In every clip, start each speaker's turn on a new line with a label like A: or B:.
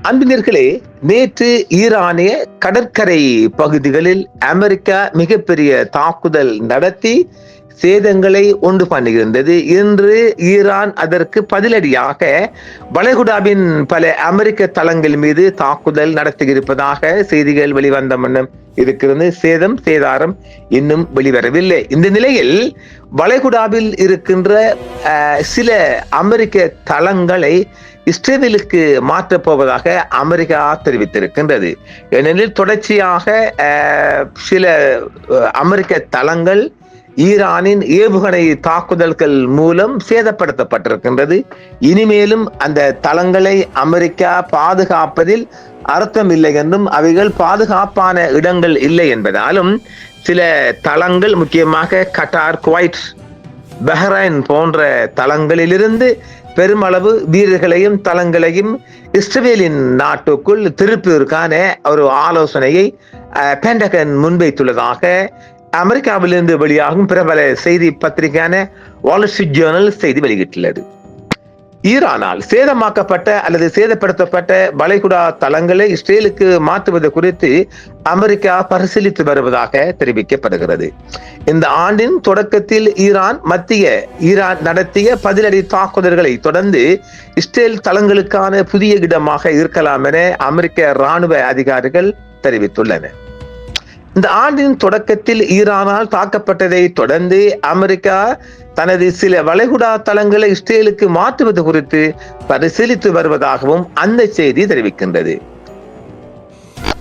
A: அன்பினர்களே, நேற்று ஈரானிய கடற்கரை பகுதிகளில் அமெரிக்கா மிகப்பெரிய தாக்குதல் நடத்தி சேதங்களை உண்டு பண்ணுகின்றது. இன்று ஈரான் அதற்கு பதிலடியாக வளைகுடாவின் பல அமெரிக்க தளங்கள் மீது தாக்குதல் நடத்தியிருப்பதாக செய்திகள் வெளிவந்த வண்ணம் இருக்கிறது. சேதாரம் இன்னும் வெளிவரவில்லை. இந்த நிலையில் வளைகுடாவில் இருக்கின்ற சில அமெரிக்க தளங்களை இஸ்ரேலுக்கு மாற்றப் போவதாக அமெரிக்கா தெரிவித்திருக்கின்றது. ஏனெனில் தொடர்ச்சியாக சில அமெரிக்க தளங்கள் ஈரானின் ஏவுகணை தாக்குதல்கள் மூலம் சேதப்படுத்தப்பட்டிருக்கின்றது. இனிமேலும் அந்த தளங்களை அமெரிக்கா பாதுகாப்பதில் அர்த்தம் இல்லை என்றும் அவைகள் பாதுகாப்பான இடங்கள் இல்லை என்பதாலும் சில தளங்கள், முக்கியமாக கட்டார், குவைட், பஹ்ரைன் போன்ற தளங்களிலிருந்து பெருமளவு வீரர்களையும் தளங்களையும் இஸ்ரேலின் நாட்டுக்குள் திருப்பிற்கான ஒரு ஆலோசனையை பென்டகன் முன்வைத்துள்ளதாக அமெரிக்காவிலிருந்து வெளியாகும் பிரபல செய்தி பத்திரிகையான வால் ஸ்ட்ரீட் ஜேர்னல் செய்தி வெளியிட்டுள்ளது. ஈரானால் சேதமாக்கப்பட்ட அல்லது சேதப்படுத்தப்பட்ட வளைகுடா தளங்களை இஸ்ரேலுக்கு மாற்றுவது குறித்து அமெரிக்கா பரிசீலித்து வருவதாக தெரிவிக்கப்படுகிறது. இந்த ஆண்டின் தொடக்கத்தில் ஈரான் நடத்திய பதிலடி தாக்குதல்களை தொடர்ந்து இஸ்ரேல் தளங்களுக்கான புதிய இடமாக இருக்கலாம் என அமெரிக்க இராணுவ அதிகாரிகள் தெரிவித்துள்ளனர். இந்த ஆண்டின் தொடக்கத்தில் ஈரானால் தாக்கப்பட்டதை தொடர்ந்து அமெரிக்கா தனது சில வளைகுடா தளங்களை இஸ்ரேலுக்கு மாற்றுவது குறித்து பரிசீலித்து வருவதாகவும் அந்த செய்தி தெரிவிக்கின்றது.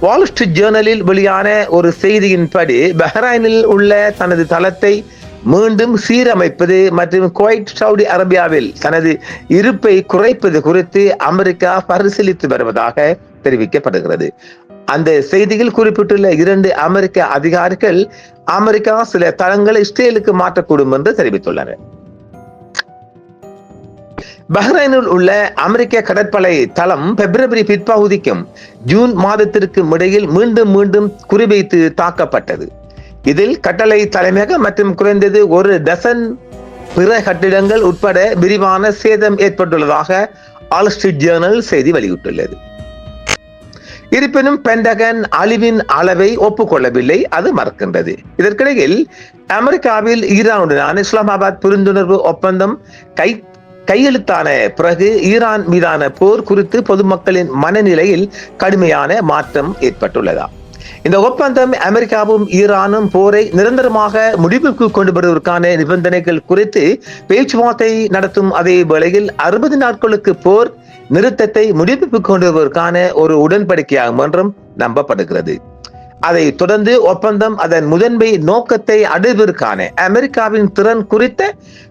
A: வால் ஸ்ட்ரீட் ஜேர்னலில் வெளியான ஒரு செய்தியின்படி பஹ்ரைனில் உள்ள தனது தளத்தை மீண்டும் சீரமைப்பது மற்றும் குவைட், சவுதி அரேபியாவில் தனது இருப்பை குறைப்பது குறித்து அமெரிக்கா பரிசீலித்து வருவதாக தெரிவிக்கப்படுகிறது. அந்த செய்தியில் குறிப்பிட்டுள்ள 2 அமெரிக்க அதிகாரிகள் அமெரிக்கா சில தளங்களை இஸ்ரேலுக்கு மாற்றக்கூடும் என்று தெரிவித்துள்ளனர். பஹ்ரைனில் உள்ள அமெரிக்க கடற்படை தளம் பிப்ரவரி பிற்பகுதிக்கும் ஜூன் மாதத்திற்கும் இடையில் மீண்டும் குறிவைத்து தாக்கப்பட்டது. இதில் கட்டளை தலைமையகம் மற்றும் குறைந்தது 1 டசன் பிற கட்டிடங்கள் உட்பட விரிவான சேதம் ஏற்பட்டுள்ளதாக வால் ஸ்ட்ரீட் ஜேர்னல் செய்தி வெளியிட்டுள்ளது. இருப்பினும் பென்டகன் அழிவின் அளவை ஒப்புக்கொள்ளவில்லை, அது மறுக்கின்றது. இதற்கிடையில் அமெரிக்காவில் ஈரானுடனான இஸ்லாமாபாத் புரிந்துணர்வு ஒப்பந்தம் கையெழுத்தான பிறகு ஈரான் மீதான போர் குறித்து பொதுமக்களின் மனநிலையில் கடுமையான மாற்றம் ஏற்பட்டுள்ளதா? இந்த ஒப்பந்தம் அமெரிக்காவும் ஈரானும் போரை நிரந்தரமாக முடிவுக்கு கொண்டு வருவதற்கான நிபந்தனைகள் குறித்து பேச்சுவார்த்தை நடத்தும் அதே வேளையில் 60 நாட்களுக்கு போர் நிறுத்தத்தை முடிவுக்கு கொண்டு வருவதற்கான ஒரு உடன்படிக்கையாகும் என்றும் நம்பப்படுகிறது. அதை தொடர்ந்து ஒப்பந்தம் அதன் முதன்மை நோக்கத்தை அடைவதற்கான அமெரிக்காவின் திறன் குறித்த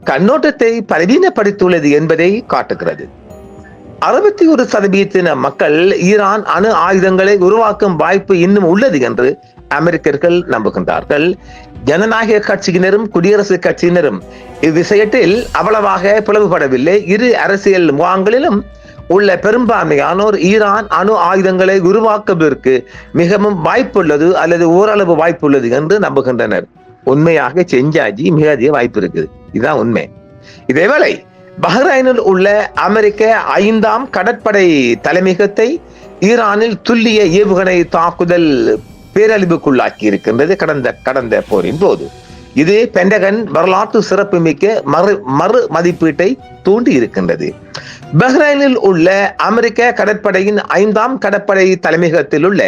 A: கண்ணோட்டத்தை பலவீனப்படுத்தியுள்ளது என்பதை காட்டுகிறது. 61% மக்கள் ஈரான் அணு ஆயுதங்களை உருவாக்கும் வாய்ப்பு இன்னும் உள்ளது என்று அமெரிக்கர்கள் நம்புகின்றார்கள். ஜனநாயக கட்சியினரும் குடியரசுக் கட்சியினரும் இவ்விஷயத்தில் அவ்வளவாக பிளவுபடவில்லை. இரு அரசியல் முகாம்களிலும் உள்ள பெரும்பான்மையானோர் ஈரான் அணு ஆயுதங்களை உருவாக்குவதற்கு மிகவும் வாய்ப்புள்ளது அல்லது ஓரளவு வாய்ப்புள்ளது என்று நம்புகின்றனர். உண்மையாக செஞ்சாஜி மிக அதிக வாய்ப்பு இருக்குது, இதுதான் உண்மை. இதேவேளை பஹ்ரைனில் உள்ள அமெரிக்க 5ஆம் கடற்படை தலைமையகத்தை ஈரானில் துல்லிய ஏவுகணை தாக்குதல் பேரழிவுக்குள்ளாக்கி இருக்கின்றது கடந்த போரின் போது. இது பென்டகன் வரலாற்று சிறப்புமிக்க மறு மதிப்பீட்டை தூண்டி இருக்கின்றது. பஹ்ரைனில் உள்ள அமெரிக்க கடற்படையின் 5ஆம் கடற்படை தலைமையகத்தில் உள்ள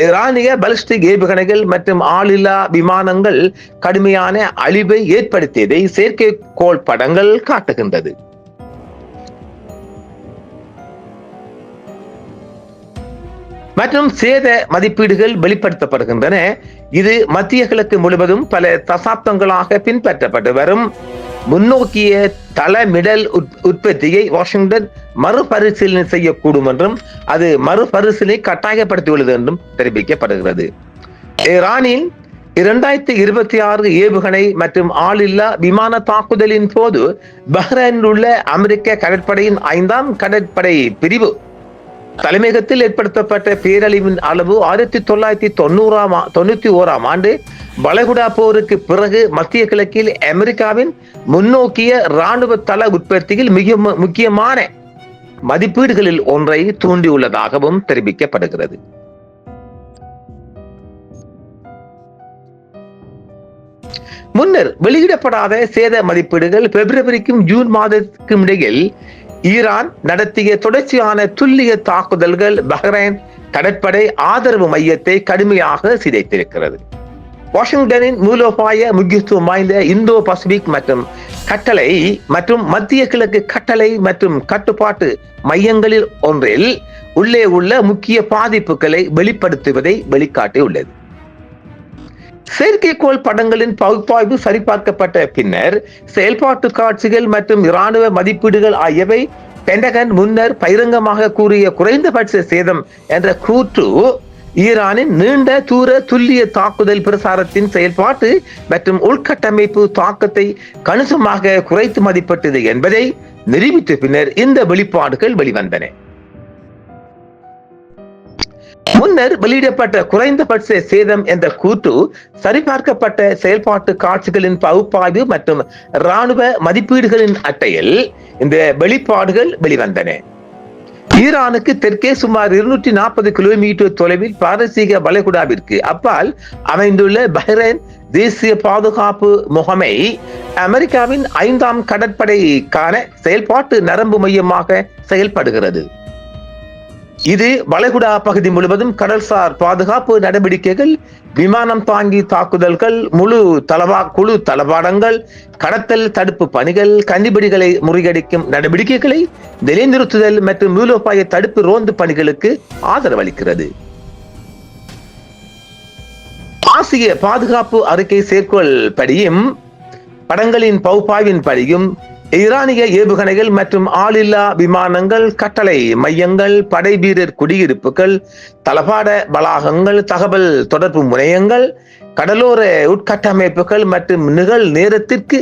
A: ஈரானிய பாலிஸ்டிக் ஏவுகணைகள் மற்றும் ஆளில்லா விமானங்கள் கடுமையான அழிவை ஏற்படுத்தியதை செயற்கைக்கோள் படங்கள் காட்டுகின்றது. மற்றும் சேத மதிப்பீடுகள் வெளிப்படுத்தப்படுகின்றன. இது மத்திய கிழக்கு முழுவதும் பல தசாப்தங்களாக பின்பற்றப்பட்டு வரும் முன்னோக்கிய தளமிடல் உற்பத்தியை வாஷிங்டன் மறுபரிசீலனை செய்யக்கூடும் என்றும் அது மறுபரிசீலனை கட்டாயப்படுத்தியுள்ளது என்றும் தெரிவிக்கப்படுகிறது. ஈரானின் 2026 ஏவுகணை மற்றும் ஆளில்லா விமான தாக்குதலின் போது பஹ்ரைனில் உள்ள அமெரிக்க கடற்படையின் 5ஆம் கடற்படை பிரிவு தலைமையகத்தில் ஏற்படுத்தப்பட்ட பேரழிவின் அளவு 1991ஆம் ஆண்டு வளைகுடா போருக்கு பிறகு மத்திய கிழக்கில் அமெரிக்காவின் முன்னோக்கிய இராணுவ தள உற்பத்தியில் மிக முக்கியமான மதிப்பீடுகளில் ஒன்றை தூண்டியுள்ளதாகவும் தெரிவிக்கப்படுகிறது. முன்னர் வெளியிடப்படாத சேத மதிப்பீடுகள் பிப்ரவரிக்கும் ஜூன் மாதத்திற்கும் இடையில் ஈரான் நடத்திய தொடர்ச்சியான துல்லிய தாக்குதல்கள் பஹ்ரைன் கடற்படை ஆதரவு மையத்தை கடுமையாக சிதைத்திருக்கிறது. வாஷிங்டனின் மூலோபாய முக்கியத்துவம் வாய்ந்த இந்தோ பசிபிக் மற்றும் கட்டளை மற்றும் மத்திய கிழக்கு கட்டளை மற்றும் கட்டுப்பாட்டு மையங்களில் ஒன்றில் உள்ளே உள்ள முக்கிய பாதிப்புகளை வெளிப்படுத்துவதை வெளிக்காட்டியுள்ளது. செயற்கைக்கோள் படங்களின் பகுப்பாய்வு சரிபார்க்கப்பட்ட பின்னர் செயல்பாட்டு காட்சிகள் மற்றும் இராணுவ மதிப்பீடுகள் ஆகியவை பென்டகன் முன்னர் பகிரங்கமாக கூறிய குறைந்தபட்ச சேதம் என்ற கூற்று ஈரானின் நீண்ட தூர துல்லிய தாக்குதல் பிரசாரத்தின் செயல்பாட்டு மற்றும் உள்கட்டமைப்பு தாக்கத்தை கணிசமாக குறைத்து மதிப்பிட்டது என்பதை நிரூபித்த பின்னர் இந்த வெளிப்பாடுகள் வெளிவந்தன. முன்னர் வெளியிடப்பட்ட குறைந்தபட்ச சேதம் என்ற கூற்று சரிபார்க்கப்பட்ட செயல்பாட்டு காட்சிகளின் பகுப்பாய்வு மற்றும் இராணுவ மதிப்பீடுகளின் அட்டையில் இந்த வெளிப்பாடுகள் வெளிவந்தன. ஈரானுக்கு தெற்கே சுமார் 240 கிலோமீட்டர் தொலைவில் பாரசீக வளைகுடாவிற்கு அப்பால் அமைந்துள்ள பஹ்ரைன் தேசிய பாதுகாப்பு முகமை அமெரிக்காவின் 5ஆம் கடற்படைக்கான செயல்பாட்டு நரம்பு மையமாக செயல்படுகிறது. இது வளைகுடா பகுதி முழுவதும் கடல்சார் பாதுகாப்பு நடவடிக்கைகள், விமானம் தாங்கி தாக்குதல்கள், குழு தளவாடங்கள், கடத்தல் தடுப்பு பணிகள், கன்னிபிடிகளை முறியடிக்கும் நடவடிக்கைகளை நிலைநிறுத்துதல் மற்றும் மூலோபாய தடுப்பு ரோந்து பணிகளுக்கு ஆதரவளிக்கிறது. ஆசிய பாதுகாப்பு அறிக்கை செயற்கோள் படியும் படங்களின் பகுப்பாய்வின் படியும் ஈரானிய ஏவுகணைகள் மற்றும் ஆளில்லா விமானங்கள், கட்டளை மையங்கள், படை வீரர் குடியிருப்புகள், தளபாட வளாகங்கள், தகவல் தொடர்பு முனையங்கள், கடலோர உட்கட்டமைப்புகள் மற்றும் நிகழ் நேரத்திற்கு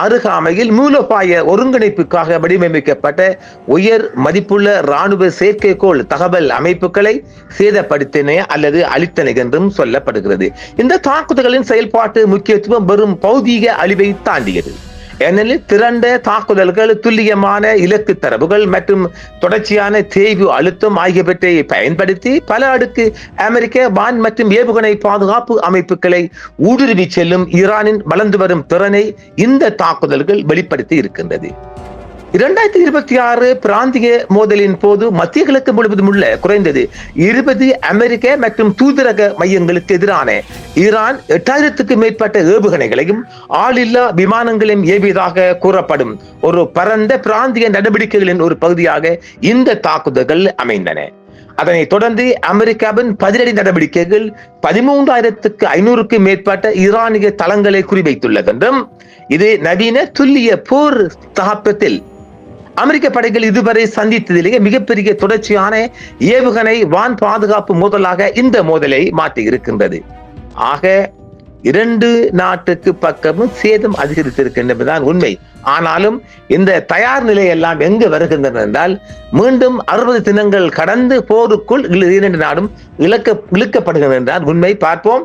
A: அருகாமையில் மூலோபாய ஒருங்கிணைப்புக்காக வடிவமைக்கப்பட்ட உயர் மதிப்புள்ள இராணுவ செயற்கைக்கோள் தகவல் அமைப்புகளை சேதப்படுத்தின அல்லது அழித்தன என்றும் சொல்லப்படுகிறது. இந்த தாக்குதல்களின் செயல்பாட்டு முக்கியத்துவம் வெறும் பௌதீக அழிவை தாண்டியது. ஏனெனில் திரண்ட தாக்குதல்கள், துல்லியமான இலக்கு தரவுகள் மற்றும் தொடர்ச்சியான தேய்வு அழுத்தம் ஆகியவற்றை பயன்படுத்தி பல அடுக்கு அமெரிக்க வான் மற்றும் ஏவுகணை பாதுகாப்பு அமைப்புகளை ஊடுருவி செல்லும் ஈரானின் வளர்ந்து வரும் திறனை இந்த தாக்குதல்கள் வெளிப்படுத்தி இருக்கின்றது. 2026 பிராந்திய மோதலின் போது மத்திய கிழக்கு முழுவதும் உள்ள குறைந்தது 20 அமெரிக்க மற்றும் தூதரக மையங்களுக்கு எதிரான ஈரான் 8000க்கும் மேற்பட்ட ஏவுகணைகளையும் ஆளில்லா விமானங்களையும் ஏவியதாக கூறப்படும் ஒரு பரந்த பிராந்திய நடவடிக்கைகளின் ஒரு பகுதியாக இந்த தாக்குதல்கள் அமைந்தன. அதனைத் தொடர்ந்து அமெரிக்காவின் பதிலடி நடவடிக்கைகள் 13,500க்கும் மேற்பட்ட ஈரானிய தளங்களை குறிவைத்துள்ளது என்றும் இது நவீன துல்லிய போர் ஸ்தாபத்தில் அமெரிக்க படைகள் இதுவரை சந்தித்ததிலேயே மிகப்பெரிய தொடர்ச்சியான ஏவுகணை வான் பாதுகாப்பு மோதலாக இந்த மோதலை மாற்றி இருக்கின்றது. ஆக 2 நாட்டுக்கு பக்கமும் சேதம் அதிகரித்திருக்கின்றதுதான் உண்மை. ஆனாலும் இந்த தயார் நிலை எல்லாம் எங்கு வருகின்றன என்றால் மீண்டும் 60 தினங்கள் கடந்து போருக்குள் 2 நாடும் இழுக்கப்படுகின்றன என்றால் உண்மை. பார்ப்போம்.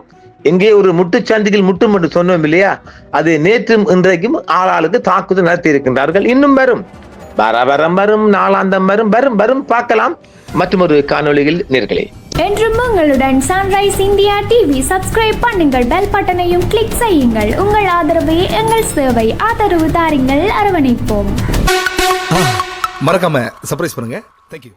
A: எங்கே ஒரு முட்டுச்சந்தியில் முட்டும் என்று சொன்னோம் இல்லையா, அது நேற்றும் இன்றைக்கும் ஆளாளுக்கு தாக்குதல் நடத்தி இருக்கின்றார்கள். இன்னும் வரும், வரும், நாளாந்தம் வரும் பார்க்கலாம். மற்றும் ஒரு காணொளியில் நேர்களே,
B: என்றும் உங்களுடன் சன்ரைஸ் இந்தியா டிவி சப்ஸ்கிரைப் பண்ணுங்கள், பெல் பட்டனையும் கிளிக் செய்யுங்கள். உங்கள் ஆதரவே எங்கள் சேவை. ஆதரவு தாருங்கள், அரவணைப்போம்.
C: மறக்காம சர்ப்ரைஸ் பண்ணுங்க. தேங்க்யூ.